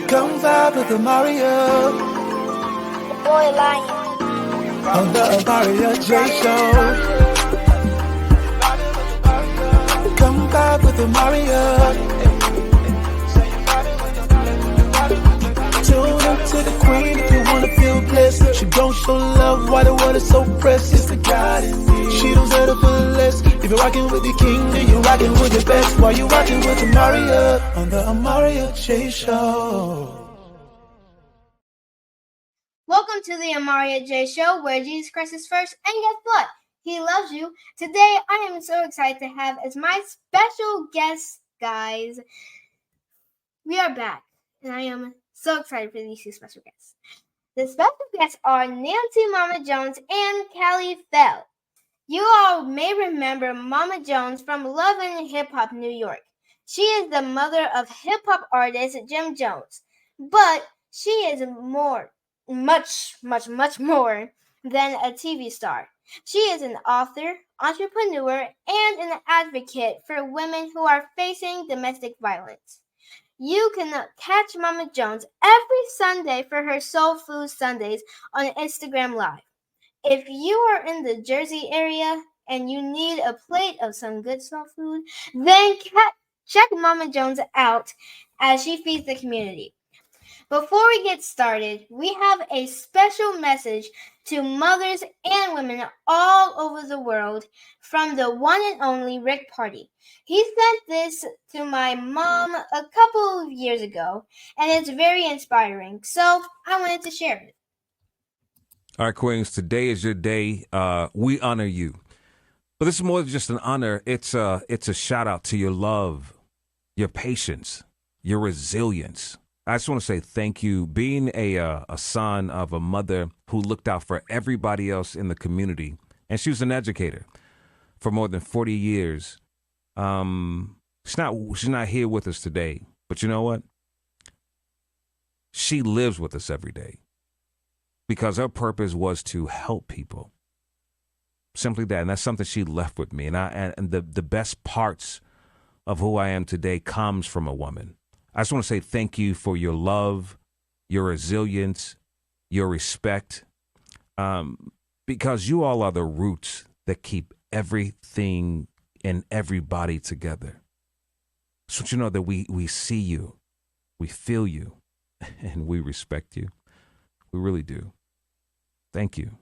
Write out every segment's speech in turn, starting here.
Come vibe with Amaryah. Boy Lion. On the Amaryah J Show. Come vibe with Amaryah. Tune into the queen if you wanna feel blessed. She gon' show love why the world is so precious. The God in me. She don't settle for less. If you're rocking with the king, then you're rocking with the best. While you rocking with Amaryah on the Amaryah J Show. Welcome to the Amaryah J Show, where Jesus Christ is first, and guess what? He loves you. Today, I am so excited to have as my special guest, guys. We are back, and I am so excited for these two special guests. The special guests are Nancy Mama Jones and Cali Fell. You all may remember Mama Jones from Love and Hip Hop New York. She is the mother of hip hop artist Jim Jones, but she is much more than a TV star. She is an author, entrepreneur, and an advocate for women who are facing domestic violence. You can catch Mama Jones every Sunday for her Soul Food Sundays on Instagram Live. If you are in the Jersey area and you need a plate of some good soul food, then check Mama Jones out as she feeds the community. Before we get started, we have a special message to mothers and women all over the world from the one and only Rick Party. He sent this to my mom a couple of years ago, and it's very inspiring, so I wanted to share it. All right, Queens, today is your day. We honor you. But this is more than just an honor. It's a shout out to your love, your patience, your resilience. I just want to say thank you. Being a son of a mother who looked out for everybody else in the community, and she was an educator for more than 40 years. She's not here with us today, but you know what? She lives with us every day because her purpose was to help people. Simply that, and that's something she left with me. And the best parts of who I am today comes from a woman. I just want to say thank you for your love, your resilience, your respect, because you all are the roots that keep everything and everybody together. So you know that we see you, we feel you, and we respect you. We really do. Thank you.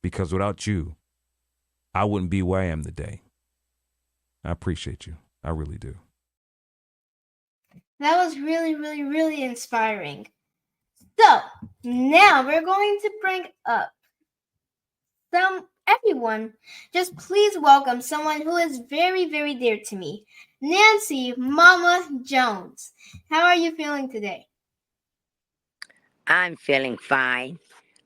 Because without you, I wouldn't be where I am today. I appreciate you. I really do. That was really inspiring. So, now we're going to bring up everyone. Just please welcome someone who is very dear to me. Nancy Mama Jones. How are you feeling today? I'm feeling fine.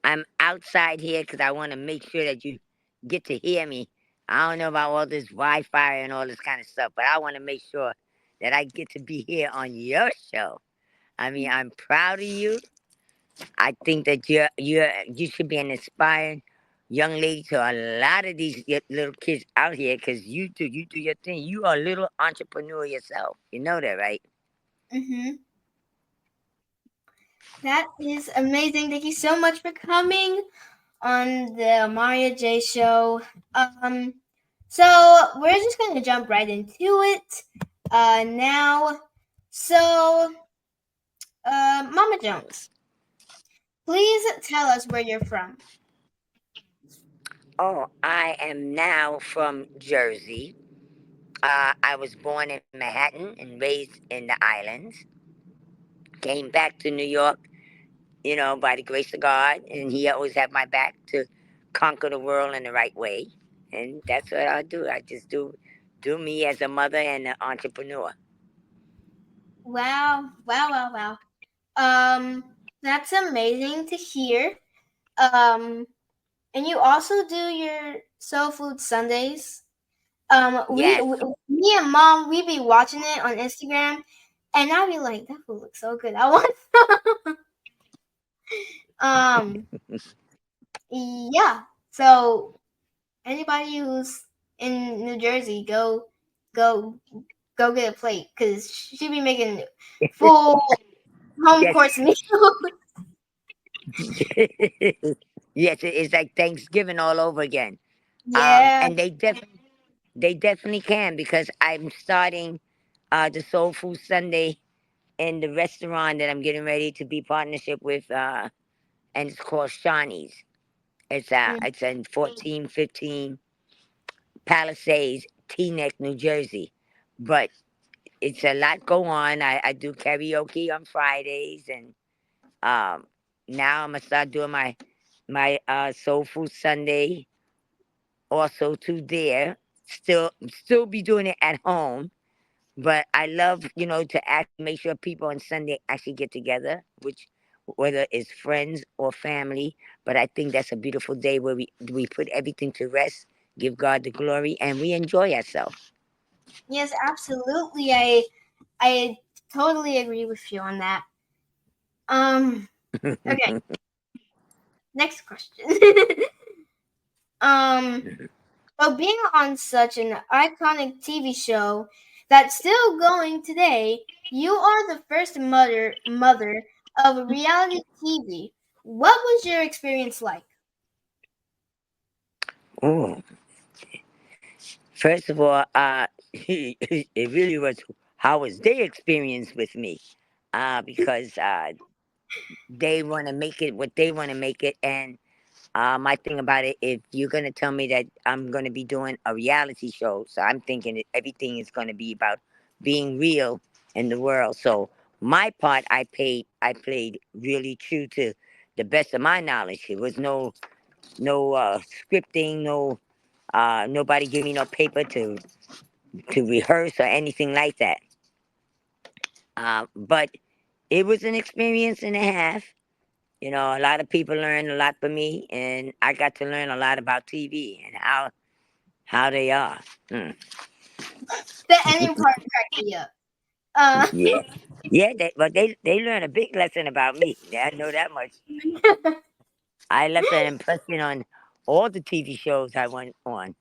I'm outside here because I want to make sure that you get to hear me. I don't know about all this Wi-Fi and all this kind of stuff, but I want to make sure that I get to be here on your show. I mean, I'm proud of you. I think that you should be an inspiring young lady to a lot of these little kids out here because you do your thing. You are a little entrepreneur yourself. You know that, right? Mm-hmm. That is amazing. Thank you so much for coming on the Amaryah J Show. So we're just gonna jump right into it now. So, Mama Jones, please tell us where you're from. Oh, I am now from Jersey. I was born in Manhattan and raised in the islands. Came back to New York, by the grace of God, and He always had my back to conquer the world in the right way. And that's what I do. I just do me as a mother and an entrepreneur. Wow. That's amazing to hear. And you also do your Soul Food Sundays. Yes. Me and Mom, we be watching it on Instagram, and I be like, that food looks so good. I want some. Yeah. So anybody who's in New Jersey, go get a plate because she be making full home Yes. course meal. Yes, it's like Thanksgiving all over again. Yeah. And they definitely can, because I'm starting the Soul Food Sunday in the restaurant that I'm getting ready to be partnership with, and it's called Shawnee's. Mm. It's in 1415 Palisades, Teaneck, New Jersey. But it's a lot go on. I do karaoke on Fridays, and um, now I'm gonna start doing my Soul Food Sunday also too there. Still be doing it at home, but I love, to actually make sure people on Sunday actually get together, which whether it's friends or family. But I think that's a beautiful day where we put everything to rest, give God the glory, and we enjoy ourselves. Yes, absolutely. I totally agree with you on that. Um. Okay. Next question. um. So being on such an iconic TV show that's still going today, you are the first mother of reality TV. What was your experience like? Oh, first of all, it really was, how was their experience with me? Because they want to make it what they want to make it, and my thing about it, if you're gonna tell me that I'm gonna be doing a reality show, so I'm thinking that everything is gonna be about being real in the world. So my part, I played really true to the best of my knowledge. It was no scripting, nobody gave me no paper to rehearse or anything like that. But it was an experience and a half. A lot of people learned a lot from me, and I got to learn a lot about TV and how they are. Mm. The ending part cracked me up. Uh, Yeah, yeah. But they learned a big lesson about me. Yeah, I know that much. I left an impression on all the TV shows I went on.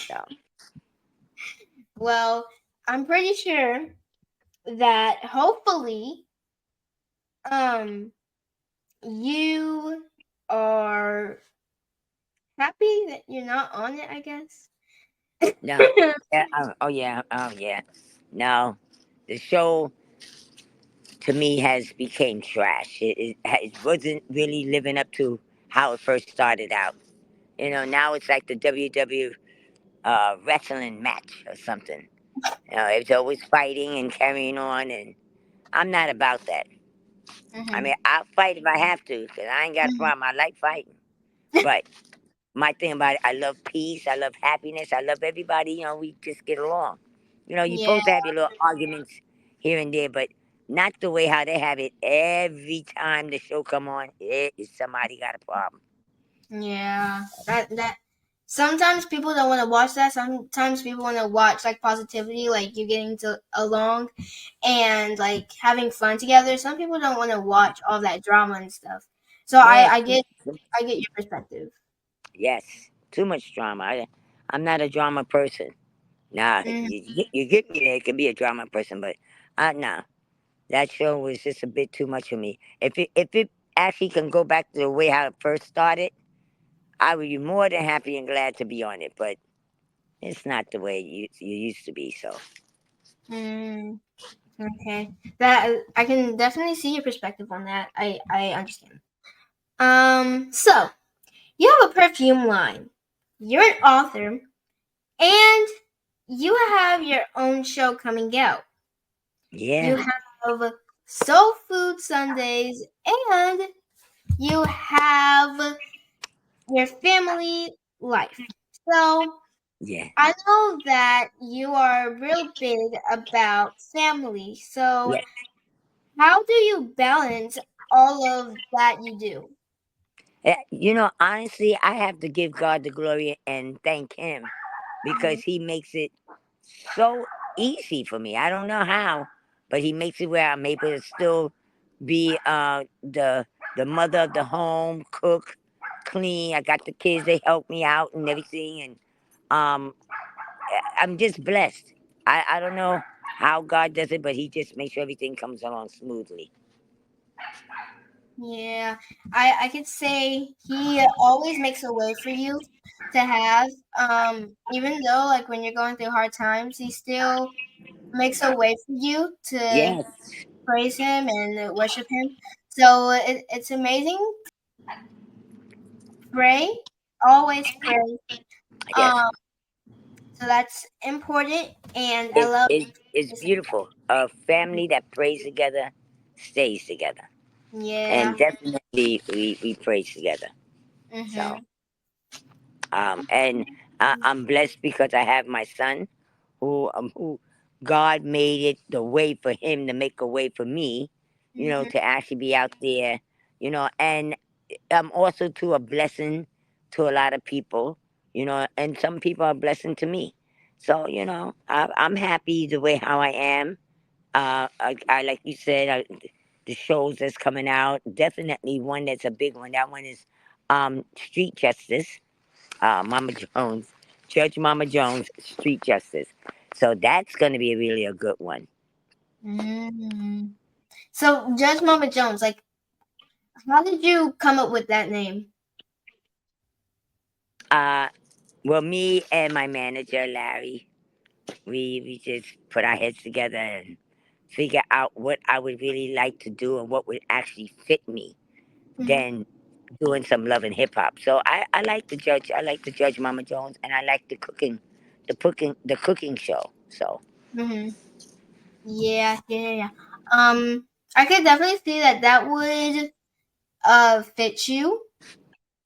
So well, I'm pretty sure that hopefully, um, you are happy that you're not on it. I guess. no, yeah, oh yeah. No, the show to me has became trash. It wasn't really living up to how it first started out. Now it's like the WW wrestling match or something. It's always fighting and carrying on, and I'm not about that. I Mhm. mean, I'll fight if I have to, because I ain't got a Mhm. problem. I like fighting. But my thing about it, I love peace. I love happiness. I love everybody. We just get along. You're Yeah. supposed to have your little arguments here and there, but not the way how they have it every time the show come on. It is somebody got a problem. Yeah, that sometimes people don't want to watch that. Sometimes people want to watch like positivity, like you getting to along and like having fun together. Some people don't want to watch all that drama and stuff. So I Yeah, I get I get your perspective. yes, too much drama. I'm not a drama person. Nah, Mm, you get me there, it could be a drama person, but nah, that show was just a bit too much for me. If it actually can go back to the way how it first started, I would be more than happy and glad to be on it. But it's not the way you used to be. So mm, okay, that I can definitely see your perspective on that. I understand. So you have a perfume line. You're an author, and you have your own show coming out. You yeah, have Soul Food Sundays, and you have your family life. So yeah, I know that you are real big about family. So yeah. how do you balance all of that you do? Honestly, I have to give God the glory and thank Him because Mhm. He makes it so easy for me. I don't know how, but He makes it where I'm able to still be the mother of the home, cook, clean. I got the kids; they help me out and everything, and um, I'm just blessed. I don't know how God does it, but He just makes sure everything comes along smoothly. Yeah, I could say he always makes a way for you to have. Even though like when you're going through hard times, he still makes a way for you to Yes, praise him and worship him. So it's amazing. Pray, always pray. yes. Um, so that's important, and I It, love it, it's this. beautiful. A family that prays together stays together. Yeah. And definitely we pray together. So, Mhm. and I'm blessed because I have my son who God made it the way for him to make a way for me, Mhm. to actually be out there, and I'm also to a blessing to a lot of people, and some people are a blessing to me. So, I'm happy the way how I am. I like you said, the shows that's coming out, definitely one that's a big one. That one is Street Justice, Mama Jones, Judge Mama Jones, Street Justice. So that's going to be really a good one. Mm. So Judge Mama Jones, like, how did you come up with that name? Uh, well, me and my manager, Larry, we just put our heads together and figure out what I would really like to do and what would actually fit me. Mhm. Than doing some love and hip hop. So I like the judge. I like the Judge Mama Jones, and I like the cooking show. So Mhm. Yeah, yeah, yeah, yeah. I could definitely see that that would fit you.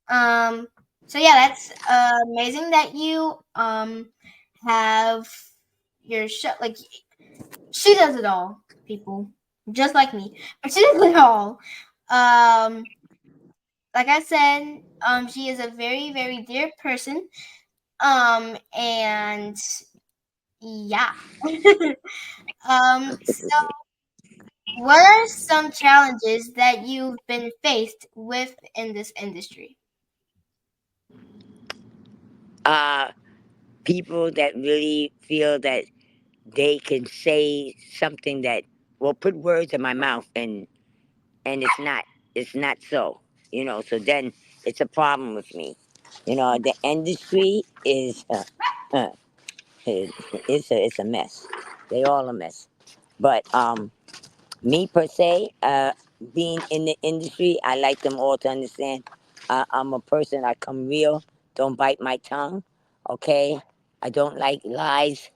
Um, so yeah, that's amazing that you have your show. Like she does it all, people, just like me, but she does it all. Um, like I said, she is a very, very dear person. And yeah. So what are some challenges that you've been faced with in this industry? uh, people that really feel that they can say something that will put words in my mouth, and it's not so. So then it's a problem with me. The industry is it's a mess. They all a mess. But me per se, being in the industry, I like them all to understand. I'm a person. I come real. Don't bite my tongue. Okay. I don't like lies,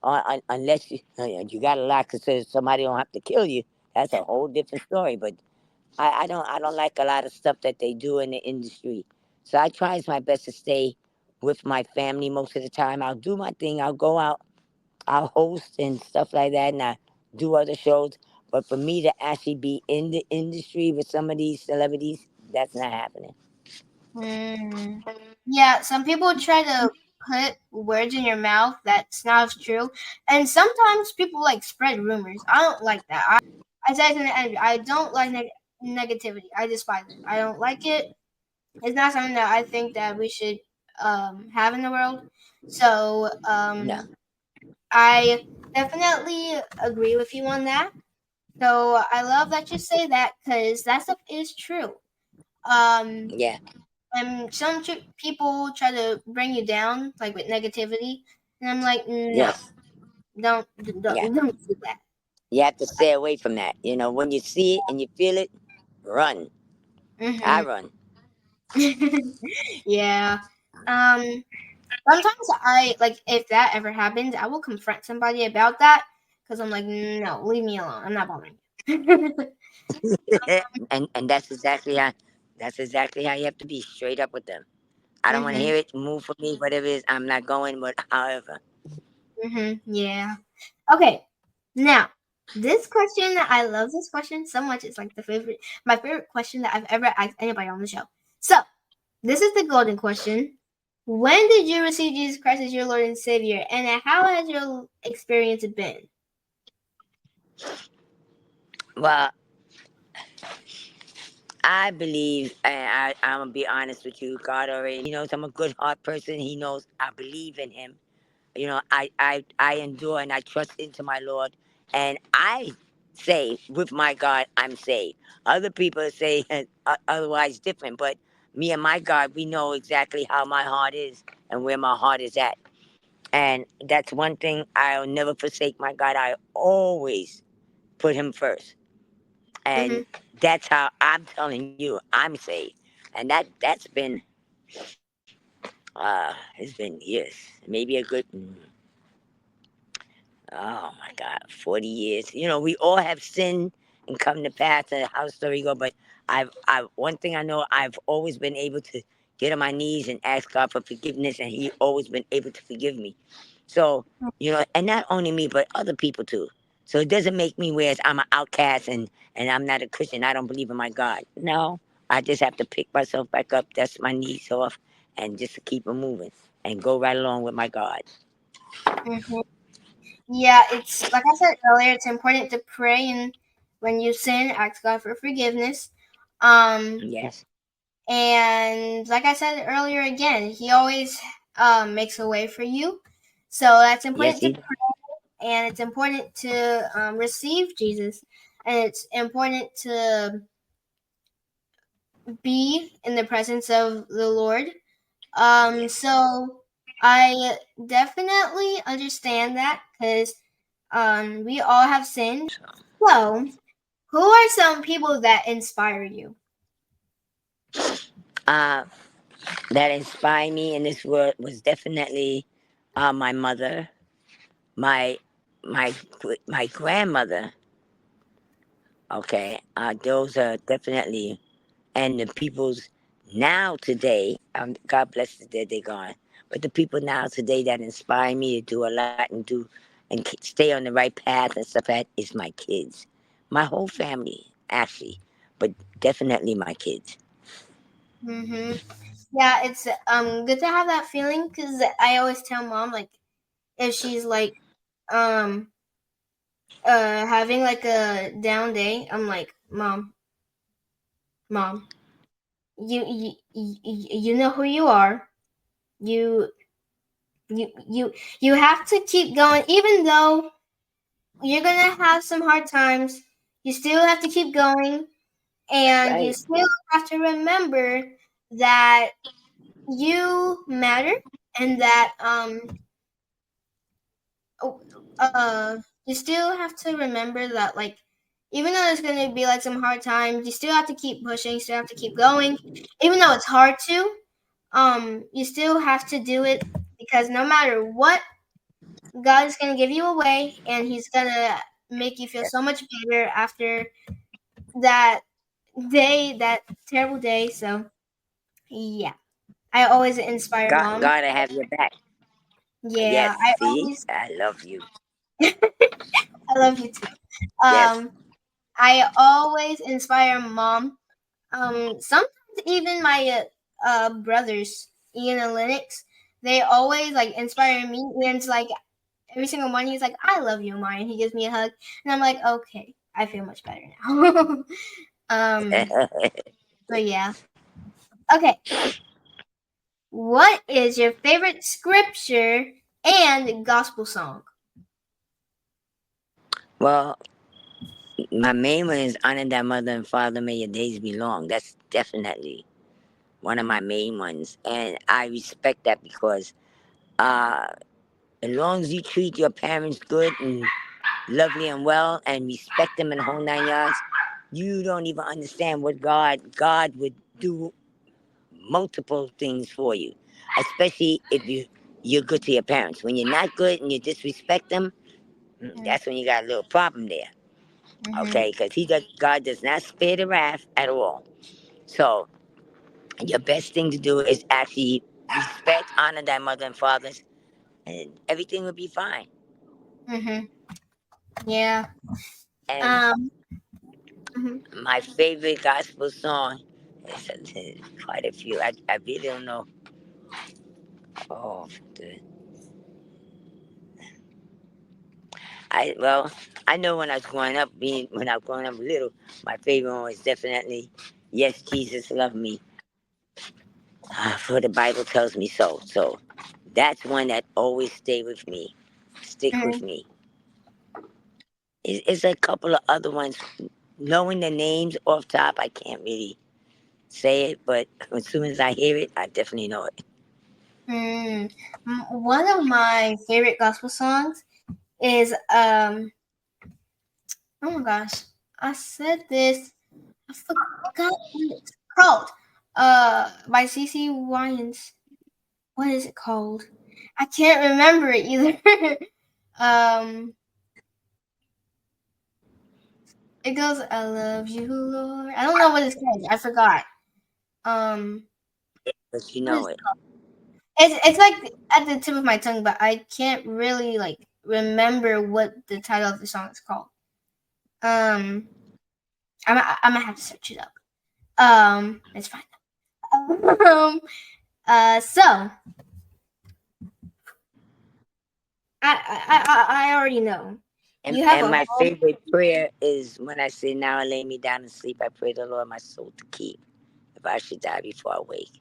unless you got to lie because somebody don't have to kill you. That's a whole different story. But I don't like a lot of stuff that they do in the industry. So I try my best to stay with my family most of the time. I'll do my thing. I'll go out, I'll host and stuff like that, and I do other shows. But for me to actually be in the industry with some of these celebrities, that's not happening. Hmm. Yeah, some people try to put words in your mouth that's not true, and sometimes people like spread rumors. I don't like that. I said in the end, I don't like negativity. I despise it. I don't like it. It's not something that I think that we should have in the world. So No. I definitely agree with you on that. So I love that you say that because that stuff is true. Um, Yeah. and some people try to bring you down, like with negativity, and I'm like, no, Yes. Yeah. don't do that. You have to stay away from that. When you see it and you feel it, run. I Hmm. run. Yeah. Um. Sometimes I like if that ever happens, I will confront somebody about that because I'm like, no, leave me alone. I'm not bothering you. And that's exactly how you have to be straight up with them. I don't want to Mhm. hear it. Move for me, whatever it is. I'm not going. But however, Mhm. Yeah. Okay. Now, this question, I love this question so much. It's like my favorite question that I've ever asked anybody on the show. So, this is the golden question. When did you receive Jesus Christ as your Lord and Savior, and how has your experience been? well, I believe, and I'm gonna be honest with you. God already knows I'm a good heart person. He knows I believe in Him. I endure and I trust into my Lord, and I say, with my God, I'm saved. Other people say otherwise different, but me and my God, we know exactly how my heart is and where my heart is at. And that's one thing I'll never forsake my God. I always put him first. Mhm. And that's how I'm telling you I'm saved. And that's been it's been years. Maybe a good oh my God, 40 years. You know, we all have sinned and come to pass and how the story go, but I one thing I know, I've always been able to get on my knees and ask God for forgiveness, and he always been able to forgive me. So, you know, and not only me, but other people too. So it doesn't make me where I'm an outcast and I'm not a Christian. I don't believe in my God. No, I just have to pick myself back up, dust my knees off, and just keep it moving and go right along with my God. Mhm. Yeah, it's like I said earlier. It's important to pray, and when you sin, ask God for forgiveness. Um, Yes. and like I said earlier, again, He always makes a way for you. So that's Yes, important to he. pray, and it's important to receive Jesus, and it's important to be in the presence of the Lord. Yes. So I definitely understand that because we all have sinned. So, who are some people that inspire you? Uh, that inspired me in this world was definitely my mother, my my my grandmother. Okay, those are definitely, and the people's now today. God bless the dead, they're gone. But the people now today that inspire me to do a lot and do and stay on the right path and stuff. That is my kids, my whole family actually, but definitely my kids. Mm-hmm. Yeah, it's good to have that feeling because I always tell mom like if she's like um having like a down day, I'm like mom, you know who you are. You you have to keep going even though you're gonna have some hard times. You still have to keep going, and you Right, still have to remember that you matter, and that oh, you still have to remember that like even though there's gonna be like some hard times, you still have to keep pushing. You still have to keep going, even though it's hard to. You still have to do it because no matter what, God is gonna give you a way, and He's gonna make you feel so much better after that day, that terrible day. So yeah, I always inspire God, mom. God, I have your back. Yeah, Yes, I see, always I love you. I love you too. Yes. Um, I always inspire mom. Sometimes even my brothers, Ian and Lennox, they always like inspire me. Ian's like every single morning, he's like, "I love you, Maya." And he gives me a hug, and I'm like, "Okay, I feel much better now." um, so yeah. Okay, what is your favorite scripture and gospel song? Well, my main one is honor thy mother and father, may your days be long. That's definitely one of my main ones. And I respect that because uh, as long as you treat your parents good and lovely and well and respect them in the whole 9 yards, you don't even understand what God would do multiple things for you, especially if you're good to your parents. When you're not good and you disrespect them, that's when you got a little problem there. Mm-hmm. Okay, because God does not spare the wrath at all. So your best thing to do is actually respect, honor thy mother and fathers, and everything will be fine. Mm-hmm. Yeah. And Um. Mhm. my favorite gospel song is quite a few. I really don't know. Oh, the, well, I know when I was growing up little, my favorite one was definitely "Yes, Jesus Loved Me," for the Bible tells me so. So that's one that always stick with me. Mhm. Yeah. It's a couple of other ones. Knowing the names off top, I can't really say it, but as soon as I hear it, I definitely know it. One of my favorite gospel songs is oh my gosh, I said this. I forgot what it's called. By CC Wyans. What is it called? I can't remember it either. um, it goes, "I love you, Lord." I don't know what it's called. I forgot. Um, But you what is know it it. called? It's like at the tip of my tongue, but I can't really like remember what the title of the song is called. Um, I'm gonna have to search it up. It's fine. Um, so I already know. And, You have and a my whole. favorite prayer is when I say, "Now I lay me down and sleep. I pray the Lord my soul to keep. If I should die before I wake,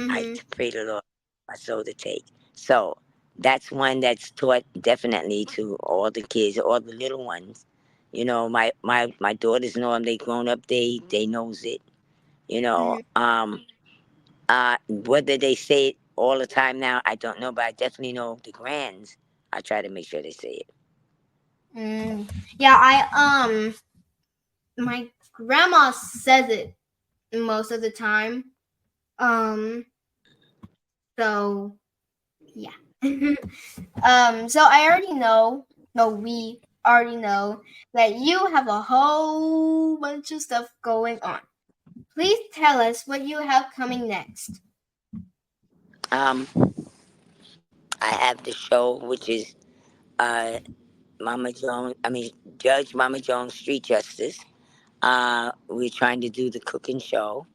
I Mm-hmm. pray the Lord my soul to take." So that's one that's taught definitely to all the kids, all the little ones. My daughters know them. They grown up. They knows it. You know, Mm-hmm. whether they say it all the time now, I don't know, but I definitely know the grands. I try to make sure they say it. Yeah, my grandma says it most of the time. Um, so yeah. So I already know. No, we already know that you have a whole bunch of stuff going on. Please tell us what you have coming next. Um, I have the show, which is uh, Mama Jones. I mean, Judge Mama Jones Street Justice. We're trying to do the cooking show.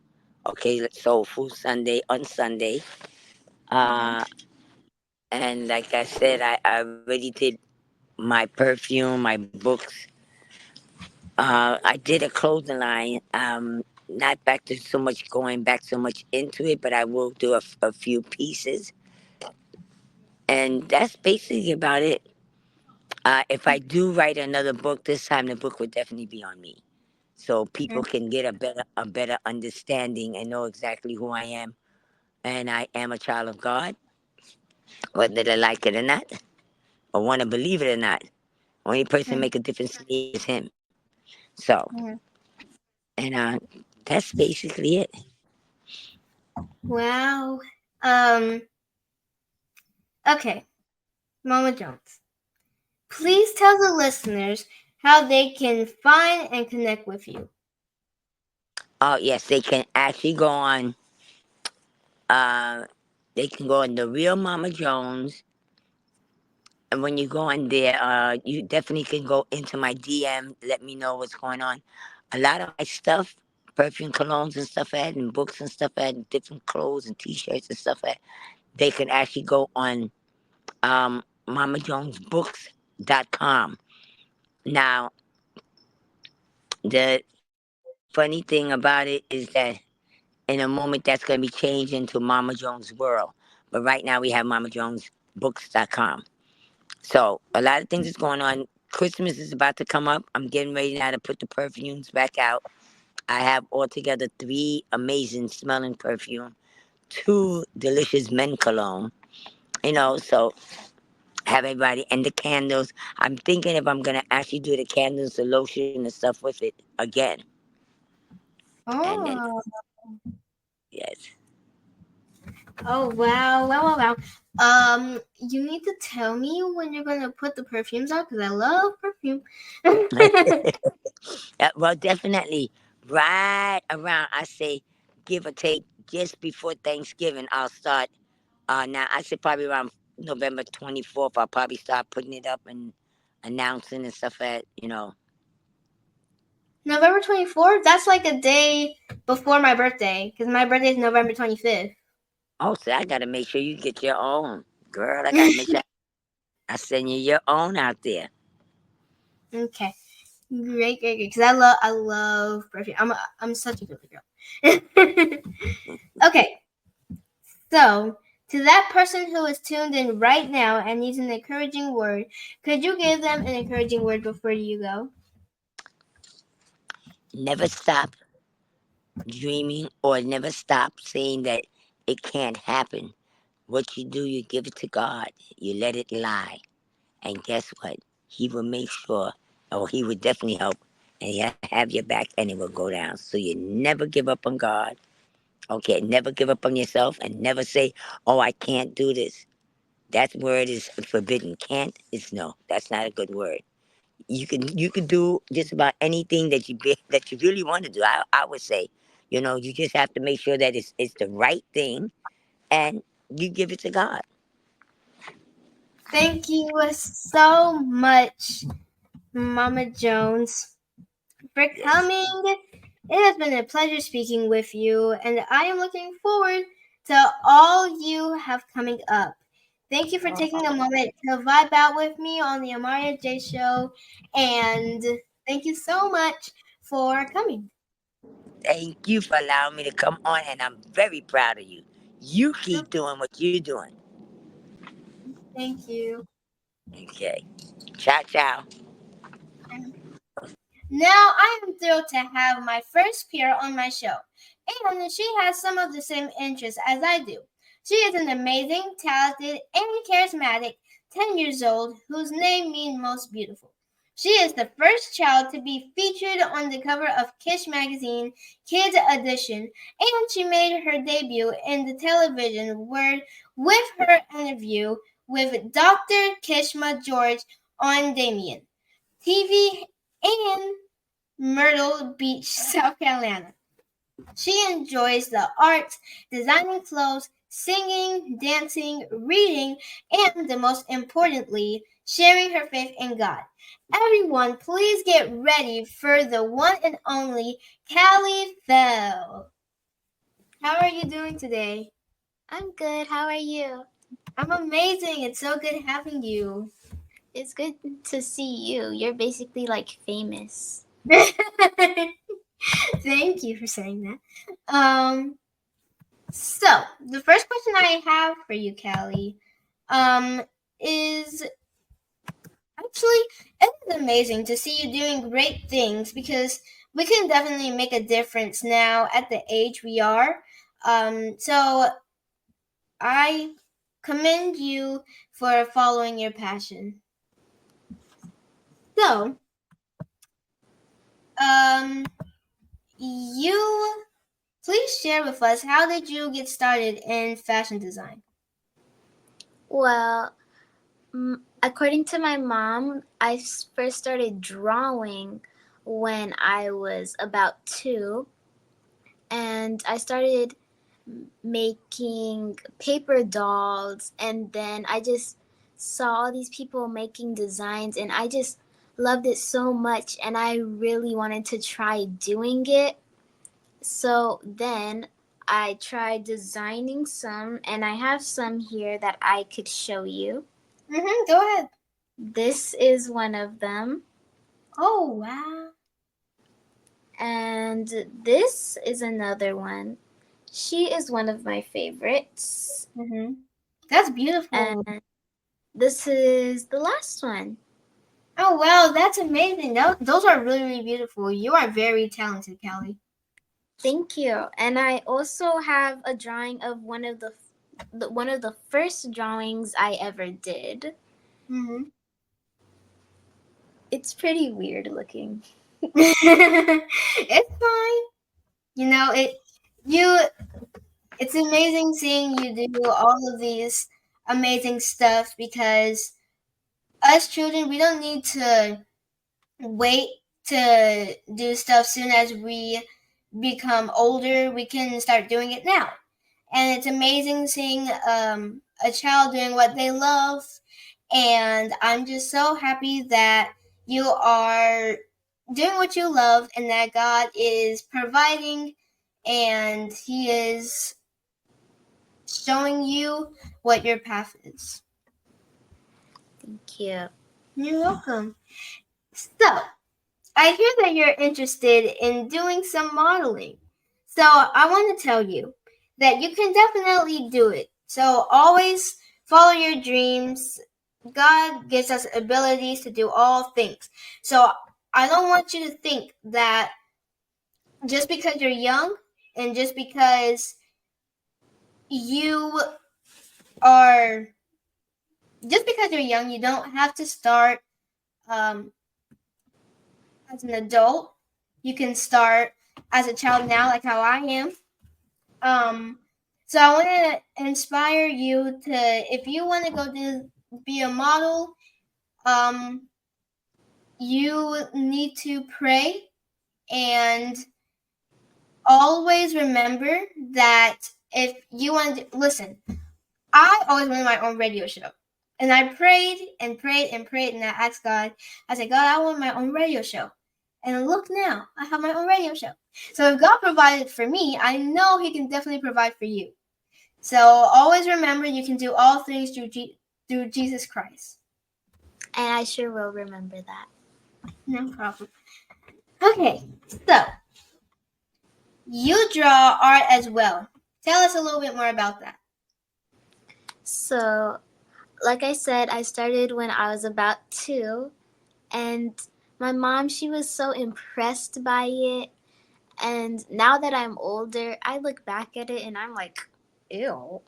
Okay, Soul Food Sunday on Sunday. Mm-hmm. Uh, and like I said, I already did my perfume, my books. I did a clothing line. Not back to so much going back so much into it, but I will do a few pieces, and that's basically about it. If I do write another book, this time the book would definitely be on me, so people can get a better understanding and know exactly who I am, and I am a child of God, whether they like it or not, or want to believe it or not. Only person make a difference to me is Him. So, Mm-hmm. and that's basically it. Wow. Um. Okay, Mama Jones. Please tell the listeners how they can find and connect with you. Oh yes, they can actually go on. Uh, they can go on the Real Mama Jones, and when you go on there, you definitely can go into my DM. Let me know what's going on. A lot of my stuff, perfume, colognes, and stuff, and books and stuff, different clothes and T-shirts and stuff. They can actually go on MamaJonesBooks.com. Now, the funny thing about it is that in a moment that's going to be changed into Mama Jones World. But right now we have MamaJonesBooks.com. So a lot of things is going on. Christmas is about to come up. I'm getting ready now to put the perfumes back out. I have altogether 3 amazing smelling perfume, 2 delicious men cologne. So have everybody and the candles. I'm thinking if I'm gonna actually do the candles, the lotion, and stuff with it again. And then Oh, yes. oh wow, wow, wow, wow. You need to tell me when you're gonna put the perfumes out because I love perfume. Well, definitely right around, I say, give or take, just before Thanksgiving, I'll start. Now, I say probably around November 24th, I'll probably start putting it up and announcing and stuff November 24th. That's like a day before my birthday because my birthday is November 25th. Oh, so I got to make sure you get your own. Girl, I got to make sure I send you your own out there. Okay, great, great, great. Because I love perfume. I'm such a girly girl. Okay, so To that person who is tuned in right now and needs an encouraging word, could you give them an encouraging word before you go? Never stop dreaming or never stop saying that it can't happen. What you do, you give it to God. You let it lie. And guess what? He will make sure, or he will definitely help, and he'll have your back and it will go down. So you never give up on God. Okay, never give up on yourself and never say, oh, I can't do this. That word is forbidden. Can't is no. That's not a good word. You can do just about anything that you really want to do. I would say, you just have to make sure that it's the right thing, and you give it to God. Thank you so much, Mama Jones, for Yes. coming. It has been a pleasure speaking with you, and I am looking forward to all you have coming up. Thank you for taking a moment to vibe out with me on the Amaryah J Show, and thank you so much for coming. Thank you for allowing me to come on, and I'm very proud of you. You keep doing what you're doing. Thank you. Okay. Ciao, ciao. Now I am thrilled to have my first peer on my show, and she has some of the same interests as I do. She is an amazing, talented, and charismatic 10 years old whose name means most beautiful. She is the first child to be featured on the cover of Kish magazine, Kids Edition, and she made her debut in the television with her interview with Dr. Kishma George on Damien TV and Myrtle Beach, South Carolina. She enjoys the arts, designing clothes, singing, dancing, reading, and the most importantly, sharing her faith in God. Everyone, please get ready for the one and only Cali Fell. How are you doing today? I'm good. How are you? I'm amazing. It's so good having you. It's good to see you. You're basically like famous. Thank you for saying that. So the first question I have for you, Callie, is actually it's amazing to see you doing great things because we can definitely make a difference now at the age we are. So I commend you for following your passion. So, you please share with us, how did you get started in fashion design? Well, according to my mom, I first started drawing when I was about 2, and I started making paper dolls, and then I just saw all these people making designs, and I just loved it so much, and I really wanted to try doing it. So then I tried designing some, and I have some here that I could show you. Go ahead. This is one of them. Oh, wow. And this is another one. She is one of my favorites. That's beautiful. And this is the last one. Oh, wow, that's amazing. Those are really, really beautiful. You are very talented, Callie. Thank you. And I also have a drawing of one of the first drawings I ever did. It's pretty weird looking. It's fine. You know, it's amazing seeing you do all of these amazing stuff because us children, we don't need to wait to do stuff soon as we become older. We can start doing it now. And it's amazing seeing a child doing what they love. And I'm just so happy that you are doing what you love and that God is providing and He is showing you what your path is. Thank you. You're welcome. So, I hear that you're interested in doing some modeling. So, I want to tell you that you can definitely do it. So always follow your dreams. God gives us abilities to do all things. So I don't want you to think that just because you're young and just because you are just because you're young, you don't have to start um, as an adult. You can start as a child now, like how I am. So I want to inspire you to, if you want to go to be a model, you need to pray and always remember that if you want to listen, I always wanted my own radio show. And I prayed and prayed and prayed, and I asked God, I said, God, I want my own radio show. And look now, I have my own radio show. So if God provided for me, I know He can definitely provide for you. So always remember you can do all things through Jesus Christ. And I sure will remember that. No problem. Okay, so you draw art as well. Tell us a little bit more about that. So, like I said, I started when I was about 2, and my mom, she was so impressed by it. And now that I'm older, I look back at it and I'm like, ew.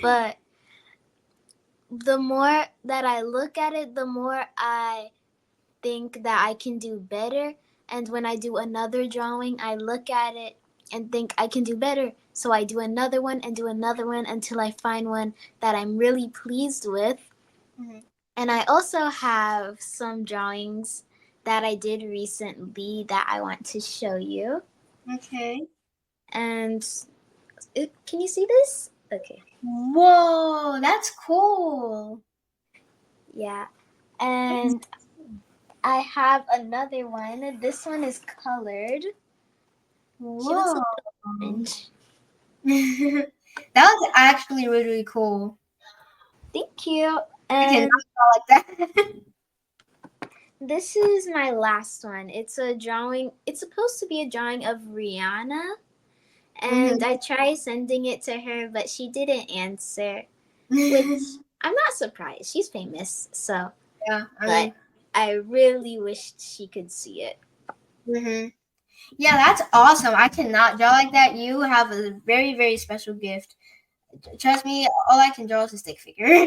But the more that I look at it, the more I think that I can do better. And when I do another drawing, I look at it and think I can do better. So I do another one and do another one until I find one that I'm really pleased with. Mm-hmm. And I also have some drawings that I did recently that I want to show you. Okay. And can you see this? Okay. Whoa, that's cool. Yeah. And I have another one. This one is colored. Whoa. She looks like orange. That was actually really, really cool. Thank you. I And cannot draw like that. this is my last one. It's a drawing. It's supposed to be a drawing of Rihanna. And I tried sending it to her, but she didn't answer. Which I'm not surprised. She's famous. So, yeah, but I really wished she could see it. Mm-hmm. Yeah, that's awesome. I cannot draw like that. You have a very, very special gift. Trust me, all I can draw is a stick figure.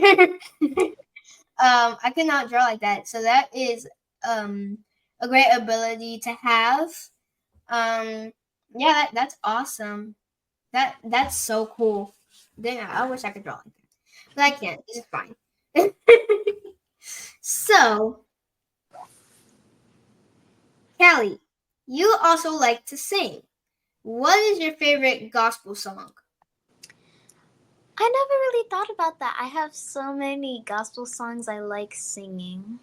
I cannot draw like that. So that is a great ability to have. Yeah, that's awesome. That's so cool. Dang, I wish I could draw like that. But I can't. This is fine. So, Callie, you also like to sing. What is your favorite gospel song? I never really thought about that. I have so many gospel songs I like singing.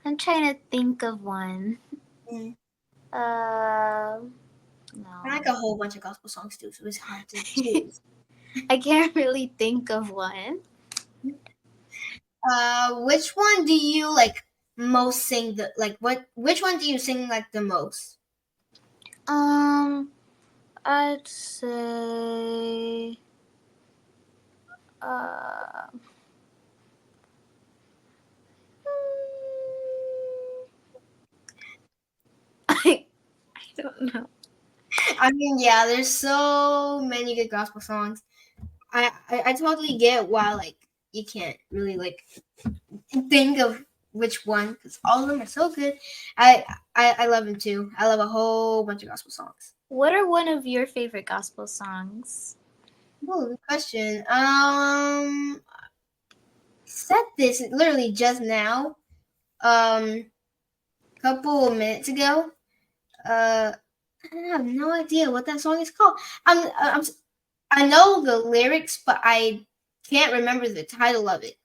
I'm trying to think of one. No. I like a whole bunch of gospel songs too, so it's hard to choose. I can't really think of one. Which one do you like most sing? Which one do you sing like the most? I'd say. I don't know. I mean, yeah, there's so many good gospel songs. I totally get why like you can't really like think of which one because all of them are so good. I love them too. I love a whole bunch of gospel songs. What are one of your favorite gospel songs? Oh, good question. Said this literally just now. Couple of minutes ago. I have no idea what that song is called. I know the lyrics, but I can't remember the title of it.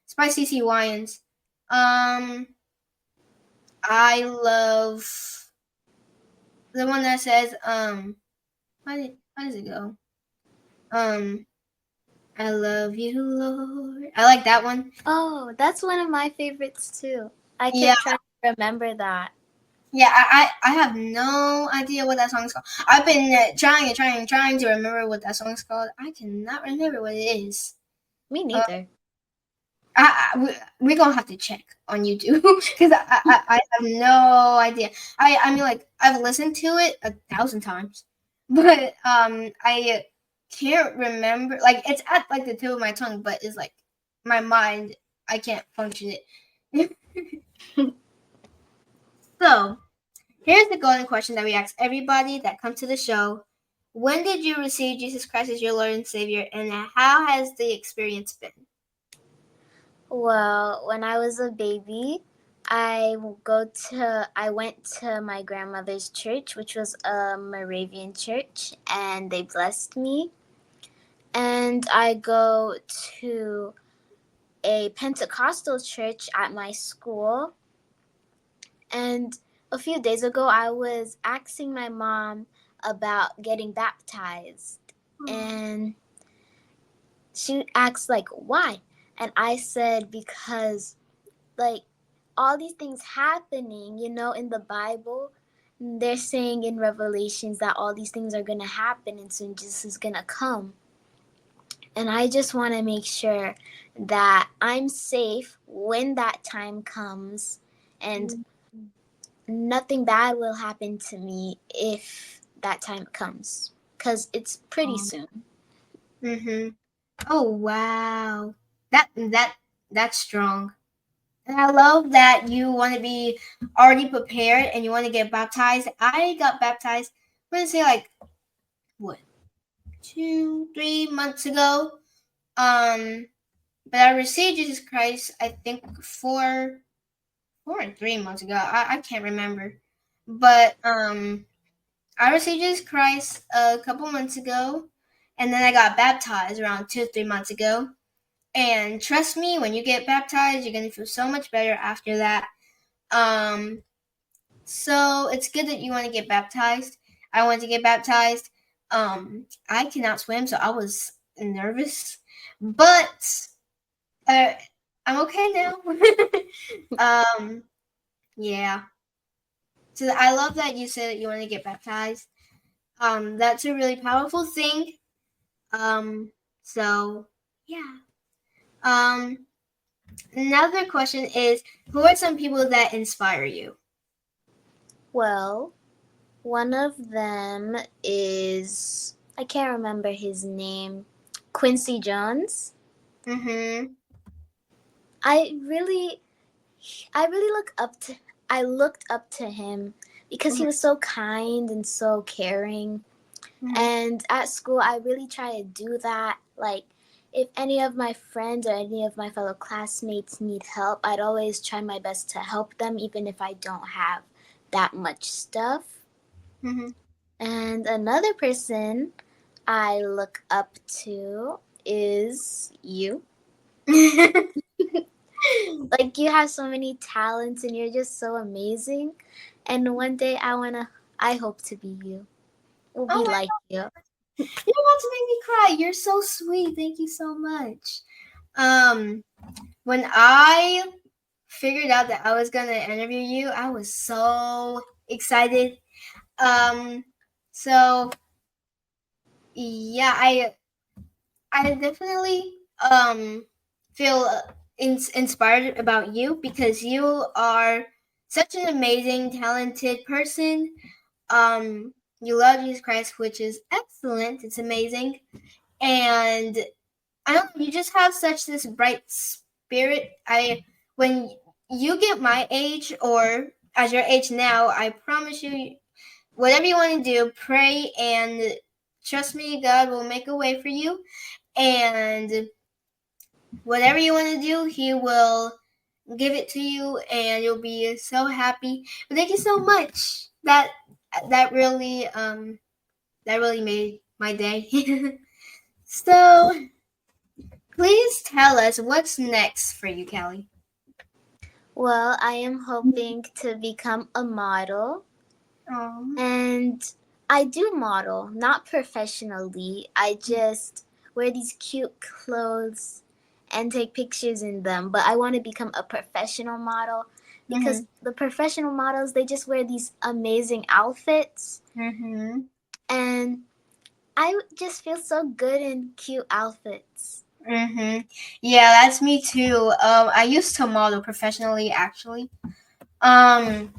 It's by CC Wyans. I love the one that says, how does it go? I love you, Lord. I like that one. Oh, that's one of my favorites too. I kept trying to remember that. Yeah, I have no idea what that song is called. I've been trying to remember what that song is called. I cannot remember what it is. Me neither. We're gonna have to check on YouTube because I have no idea. I mean, like, I've listened to it 1,000 times, but I can't remember. Like, it's at like the tip of my tongue, but it's like my mind. I can't function it. So here's the golden question that we ask everybody that comes to the show: when did you receive Jesus Christ as your Lord and Savior, and how has the experience been? Well, when I was a baby, I went to my grandmother's church, which was a Moravian church, and they blessed me. And I go to a Pentecostal church at my school. And a few days ago, I was asking my mom about getting baptized. And she asked, like, why? And I said, because, like, all these things happening, you know, in the Bible, they're saying in Revelations that all these things are going to happen and soon Jesus is going to come. And I just want to make sure that I'm safe when that time comes and nothing bad will happen to me if that time comes, because it's pretty soon. Mm-hmm. Oh wow, that's strong. And I love that you want to be already prepared and you want to get baptized. I got baptized, I'm gonna say, like, what, 2-3 months ago. But I received Jesus Christ, I think 4 or 3 months ago. I can't remember. But I received Jesus Christ a couple months ago, and then I got baptized around 2-3 months ago. And trust me, when you get baptized, you're gonna feel so much better after that. So it's good that you want to get baptized. I wanted to get baptized. I cannot swim, so I was nervous, but I'm okay now. Yeah. So I love that you said that you want to get baptized. That's a really powerful thing. So yeah. Another question is, who are some people that inspire you? Well, one of them is, I can't remember his name, Quincy Jones. Mm-hmm. I really looked up to him because he was so kind and so caring. Mm-hmm. And at school, I really try to do that. Like, if any of my friends or any of my fellow classmates need help, I'd always try my best to help them, even if I don't have that much stuff. Mm-hmm. And another person I look up to is you. Like, you have so many talents and you're just so amazing. And one day I hope to be you. Will be like you. You're about to make me cry. You're so sweet. Thank you so much. When I figured out that I was gonna interview you, I was so excited. So yeah, I definitely feel inspired about you because you are such an amazing, talented person. You love Jesus Christ, which is excellent. It's amazing, and I don't know, you just have such this bright spirit. When you get my age or as your age now, I promise you, whatever you want to do, pray and trust me, God will make a way for you. And whatever you want to do, He will give it to you, and you'll be so happy. But thank you so much. That really made my day. So please tell us what's next for you, Callie. Well, I am hoping to become a model. Aww. And I do model, not professionally. I just wear these cute clothes and take pictures in them. But I want to become a professional model because the professional models, they just wear these amazing outfits. And I just feel so good in cute outfits. Yeah, that's me too. I used to model professionally, actually. And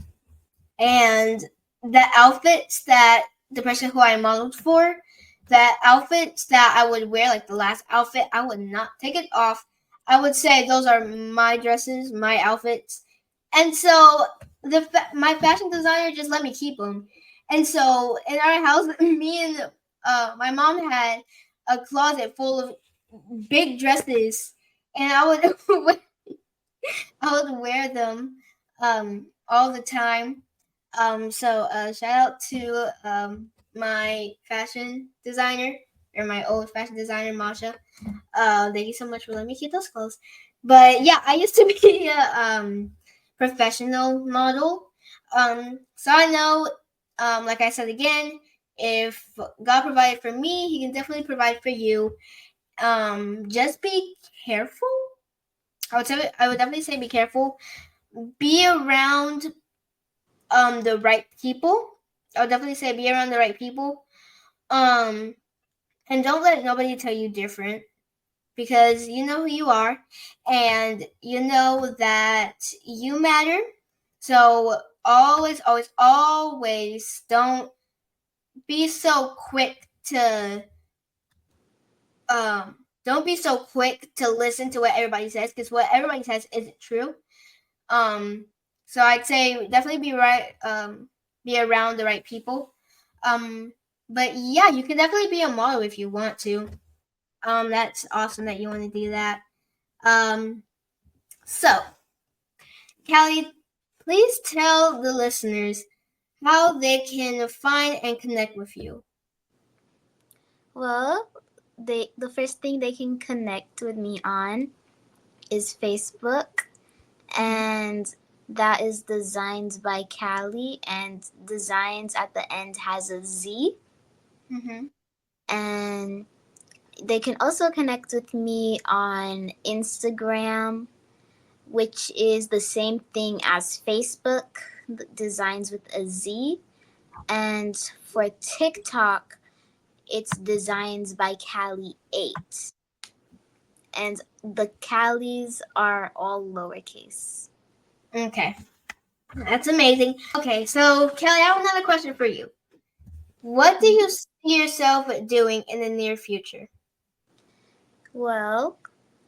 the outfits that the person who I modeled for, the outfits that I would wear, like the last outfit, I would not take it off. I would say those are my dresses, my outfits, and so my fashion designer just let me keep them. And so in our house, me and my mom had a closet full of big dresses, and I would I would wear them all the time. So shout out to my fashion designer, or my old fashion designer, Masha. Thank you so much for letting me keep those clothes. But yeah, I used to be a professional model. So I know, like I said again, if God provided for me, He can definitely provide for you. Just be careful. I would definitely say be careful. Be around the right people. I would definitely say be around the right people. And don't let nobody tell you different, because you know who you are, and you know that you matter. So always, always, always don't be so quick to don't be so quick to listen to what everybody says, because what everybody says isn't true. So I'd say definitely be around the right people. But yeah, you can definitely be a model if you want to. That's awesome that you want to do that. So Callie, please tell the listeners how they can find and connect with you. Well, the first thing they can connect with me on is Facebook, and that is Designs by Cali, and Designs at the end has a Z. And they can also connect with me on Instagram, which is the same thing as Facebook, Designs with a Z. And for TikTok, it's Designs by Cali 8. And the Callies are all lowercase. Okay. That's amazing. Okay, so Kelly, I have another question for you. What do you see yourself doing in the near future? Well,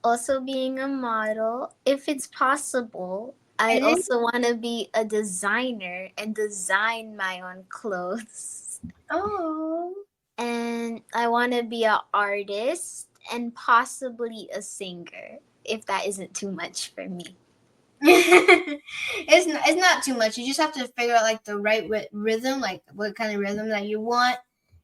also being a model, if it's possible. I also want to be a designer and design my own clothes. Oh. And I want to be an artist and possibly a singer, if that isn't too much for me. It's not too much. You just have to figure out like the right rhythm, like what kind of rhythm that you want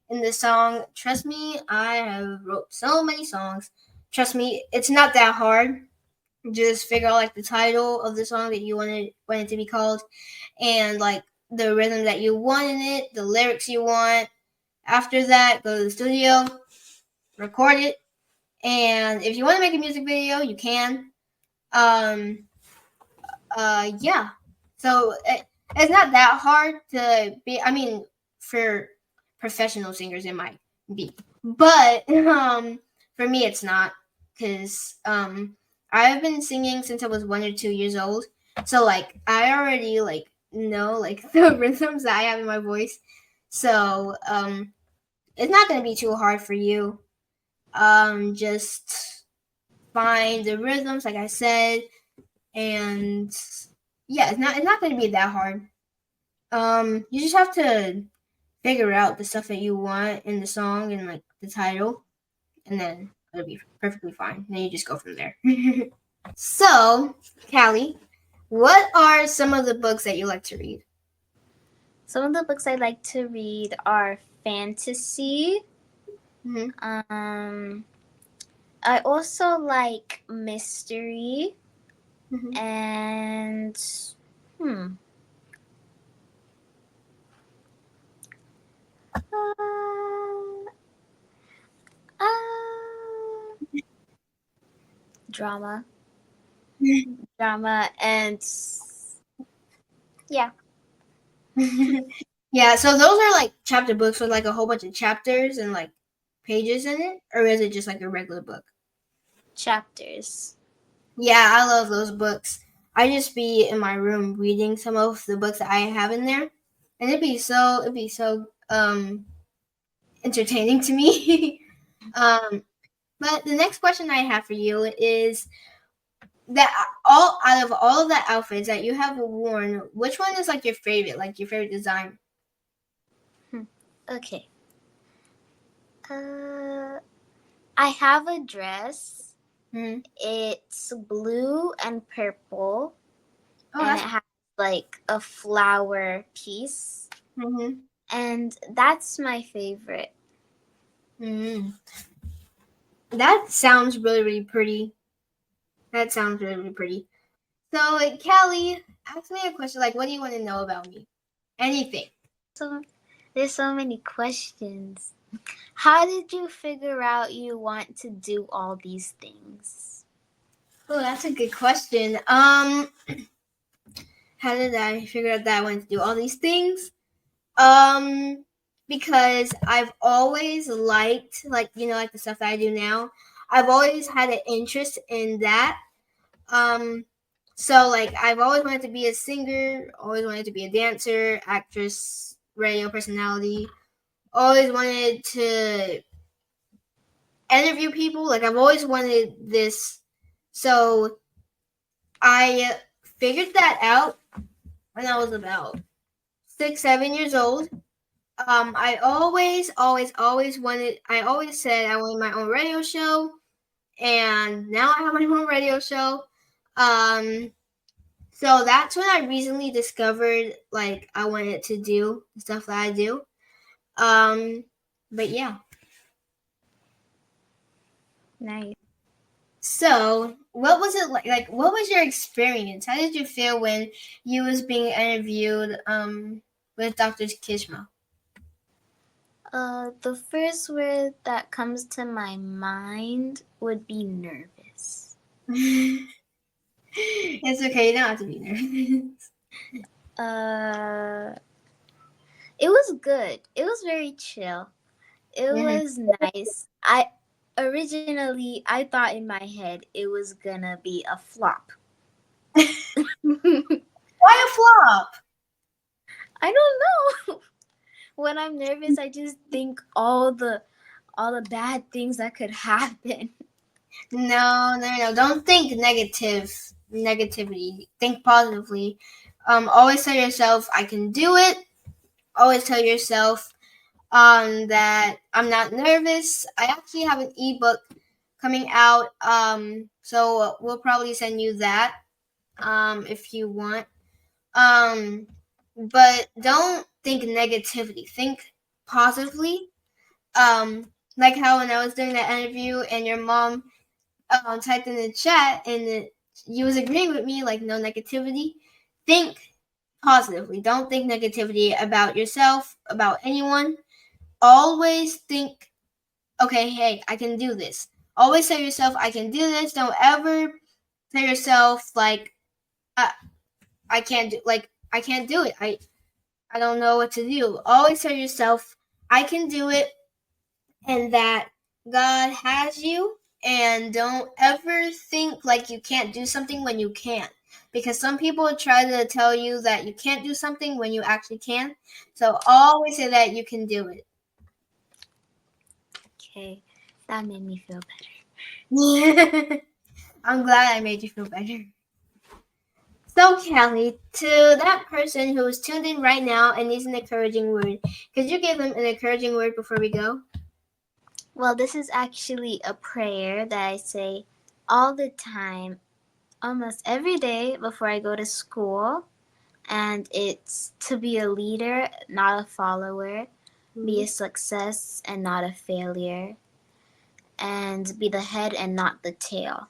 in the song. Trust me, I have wrote so many songs. Trust me, it's not that hard. Just figure out like the title of the song that you want it to be called, and like the rhythm that you want in it, the lyrics you want. After that, go to the studio, record it, and if you want to make a music video, you can. Yeah. So it's not that hard to be. I mean, for professional singers, it might be, but for me, it's not, because I've been singing since I was 1 or 2 years old. So like I already like know like the rhythms that I have in my voice. So it's not gonna be too hard for you. Just find the rhythms, like I said, and yeah, it's not going to be that hard. You just have to figure out the stuff that you want in the song and like the title, and then it'll be perfectly fine. And then you just go from there. So, Callie, what are some of the books that you like to read? Some of the books I like to read are fantasy. I also like mystery. And drama. Drama and Yeah. Yeah, so those are like chapter books with like a whole bunch of chapters and like pages in it, or is it just like a regular book? Chapters. Yeah, I love those books. I just be in my room reading some of the books that I have in there, and it'd be so entertaining to me. But the next question I have for you is that all out of all of the outfits that you have worn, which one is like your favorite design? Okay. I have a dress. Mm-hmm. It's blue and purple, Oh, and that's it has like a flower piece, mm-hmm. and that's my favorite. Mm-hmm. That sounds really pretty. That sounds really pretty. So, Callie, ask me a question. Like, what do you want to know about me? Anything. So there's so many questions. How did you figure out you want to do all these things? Oh, that's a good question. How did I figure out that I wanted to do all these things? Because I've always liked, like, like the stuff that I do now. I've always had an interest in that. So like I've always wanted to be a singer, always wanted to be a dancer, actress, radio personality. Always wanted to interview people. Like I've always wanted this. So I figured that out when I was about 6, 7 years old. I always wanted. I always said I wanted my own radio show, and now I have my own radio show. So that's when I recently discovered like I wanted to do the stuff that I do. But yeah. Nice. So what was it like? Like, what was your experience? How did you feel when you was being interviewed with Dr. Kishma? The first word that comes to my mind would be nervous. It's okay. You don't have to be nervous. It was good. It was very chill. It was nice. I thought in my head it was gonna be a flop. Why a flop? I don't know. When I'm nervous, I just think all the bad things that could happen. No. Don't think negativity. Think positively. Always tell yourself, I can do it. Always tell yourself that I'm not nervous. I actually have an ebook coming out. So we'll probably send you that if you want. But don't think negativity. Think positively. Like how when I was doing that interview and your mom typed in the chat and you was agreeing with me, like no negativity. Think positively. Don't think negativity about yourself, about anyone. Always think, okay, hey, I can do this. Always tell yourself, I can do this. Don't ever tell yourself like, I can't do it. I don't know what to do. Always tell yourself, I can do it, and that God has you. And don't ever think like you can't do something when you can. Because some people try to tell you that you can't do something when you actually can. So always say that you can do it. Okay, that made me feel better. I'm glad I made you feel better. So, Callie, to that person who is tuned in right now and needs an encouraging word, could you give them an encouraging word before we go? Well, this is actually a prayer that I say all the time, almost every day before I go to school. And it's to be a leader, not a follower, be a success and not a failure, and be the head and not the tail.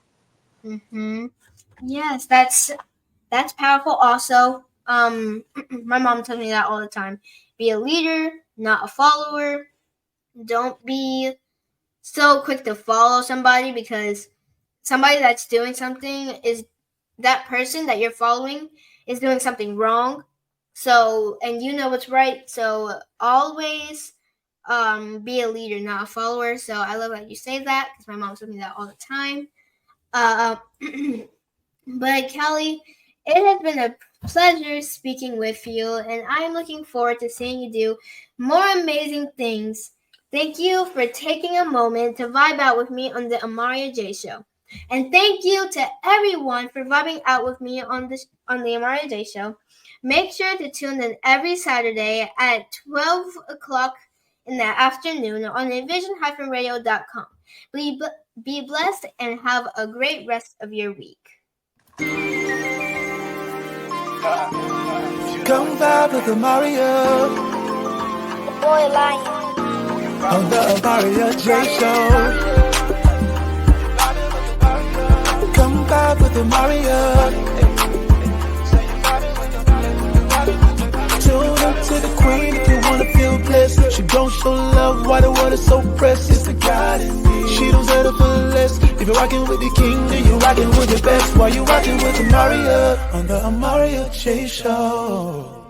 Yes, that's powerful also. My mom tells me that all the time. Be a leader, not a follower. Don't be so quick to follow somebody, because somebody that's doing something is that person that you're following is doing something wrong. So, and you know what's right. So always be a leader, not a follower. So I love that you say that because my mom told me that all the time. But Cali, it has been a pleasure speaking with you, and I'm looking forward to seeing you do more amazing things. Thank you for taking a moment to vibe out with me on the Amaryah J Show. And thank you to everyone for vibing out with me on the Amaryah J Show. Make sure to tune in every Saturday at 12 o'clock in the afternoon on envision-radio.com. Be blessed and have a great rest of your week. Come vibe with Amaryah Boy Lion. on the Amaryah J Show. Come vibe with Amaryah. Tune into the queen if you wanna feel blessed. She gon' show love why the world is so precious. It's the God in me. She don't settle for less. If you're rocking with the king, then you're rocking with the best. While you rocking with Amaryah on the Amaryah J Show.